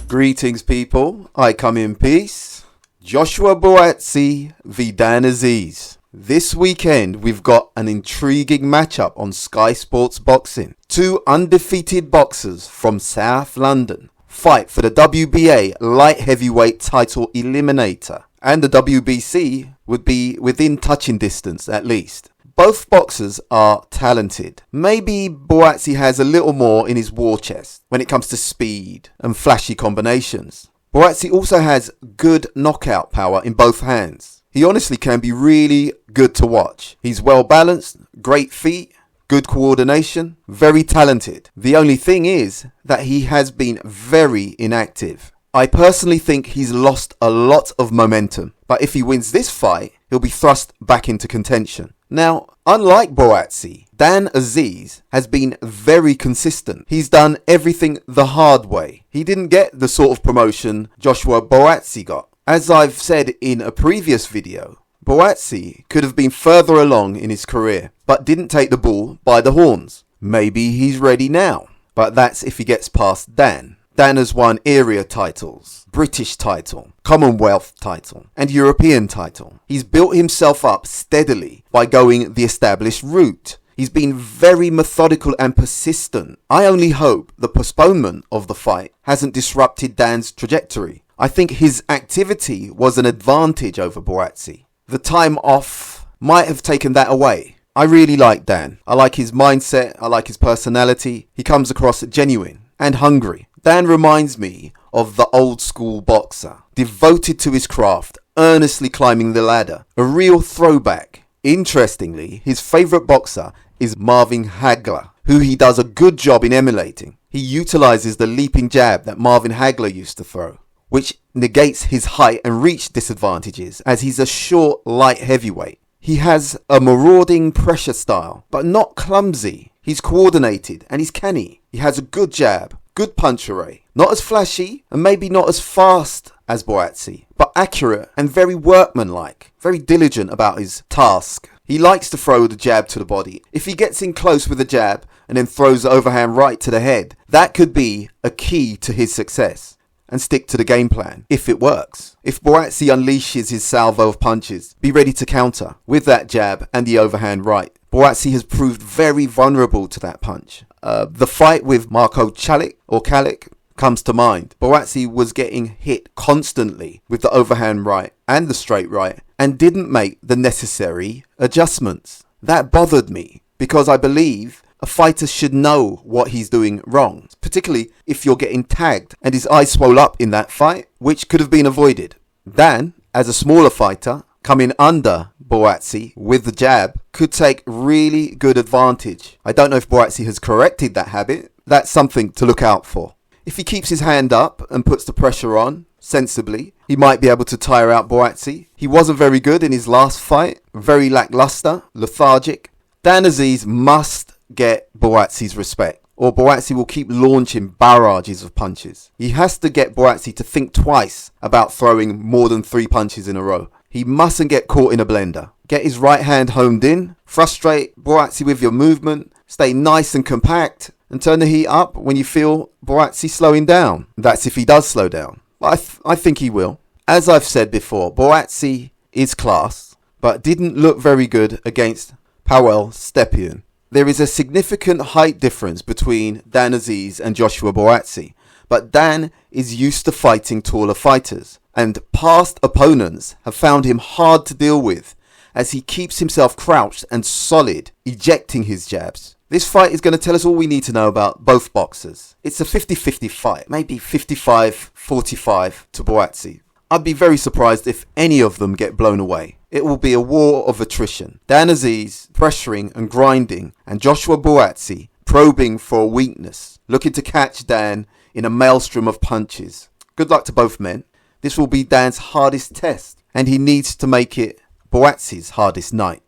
Greetings, people. I come in peace. Joshua Buatsi v Dan Aziz. This weekend we've got an intriguing matchup on Sky Sports Boxing. Two undefeated boxers from South London fight for the WBA light heavyweight title eliminator, and the WBC would be within touching distance at least. Both boxers are talented. Maybe Buatsi has a little more in his war chest when it comes to speed and flashy combinations. Buatsi also has good knockout power in both hands. He honestly can be really good to watch. He's well balanced, great feet, good coordination, very talented. The only thing is that he has been very inactive. I personally think he's lost a lot of momentum, but if he wins this fight, he'll be thrust back into contention. Now, unlike Buatsi, Dan Aziz has been very consistent. He's done everything the hard way. He didn't get the sort of promotion Joshua Buatsi got. As I've said in a previous video, Buatsi could have been further along in his career, but didn't take the bull by the horns. Maybe he's ready now, but that's if he gets past Dan. Dan has won area titles, British title, Commonwealth title, and European title. He's built himself up steadily by going the established route. He's been very methodical and persistent. I only hope the postponement of the fight hasn't disrupted Dan's trajectory. I think his activity was an advantage over Buatsi. The time off might have taken that away. I really like Dan. I like his mindset. I like his personality. He comes across genuine and hungry. Dan reminds me of the old school boxer, devoted to his craft, earnestly climbing the ladder. A real throwback. Interestingly, his favourite boxer is Marvin Hagler, who he does a good job in emulating. He utilises the leaping jab that Marvin Hagler used to throw, which negates his height and reach disadvantages as he's a short, light heavyweight. He has a marauding pressure style, but not clumsy. He's coordinated and he's canny. He has a good jab, good punch array. Not as flashy and maybe not as fast as Buatsi, but accurate and very workmanlike, very diligent about his task. He likes to throw the jab to the body. If he gets in close with the jab and then throws the overhand right to the head, that could be a key to his success. And stick to the game plan, if it works. If Buatsi unleashes his salvo of punches, be ready to counter with that jab and the overhand right. Buatsi has proved very vulnerable to that punch. The fight with Marco Calic comes to mind. Buatsi was getting hit constantly with the overhand right and the straight right and didn't make the necessary adjustments. That bothered me because I believe a fighter should know what he's doing wrong, particularly if you're getting tagged, and his eyes swole up in that fight, which could have been avoided. Dan, as a smaller fighter, coming under Buatsi with the jab, could take really good advantage. I don't know if Buatsi has corrected that habit. That's something to look out for. If he keeps his hand up and puts the pressure on sensibly, he might be able to tire out Buatsi. He wasn't very good in his last fight, very lackluster, lethargic. Dan Aziz must get Buatsi's respect, or Buatsi will keep launching barrages of punches. He has to get Buatsi to think twice about throwing more than 3 punches in a row. He mustn't get caught in a blender. Get his right hand homed in, frustrate Buatsi with your movement, stay nice and compact, and turn the heat up when you feel Buatsi slowing down. That's if he does slow down. I think he will. As I've said before, Buatsi is class, but didn't look very good against Powell Stepien. There is a significant height difference between Dan Aziz and Joshua Buatsi, but Dan is used to fighting taller fighters, and past opponents have found him hard to deal with as he keeps himself crouched and solid, ejecting his jabs. This fight is going to tell us all we need to know about both boxers. It's a 50-50 fight, maybe 55-45 to Buatsi. I'd be very surprised if any of them get blown away. It will be a war of attrition. Dan Aziz pressuring and grinding, and Joshua Buatsi probing for a weakness, looking to catch Dan in a maelstrom of punches. Good luck to both men. This will be Dan's hardest test, and he needs to make it Buatsi's hardest night.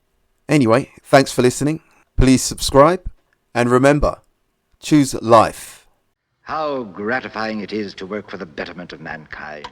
Anyway, thanks for listening. Please subscribe, and remember, choose life. How gratifying it is to work for the betterment of mankind.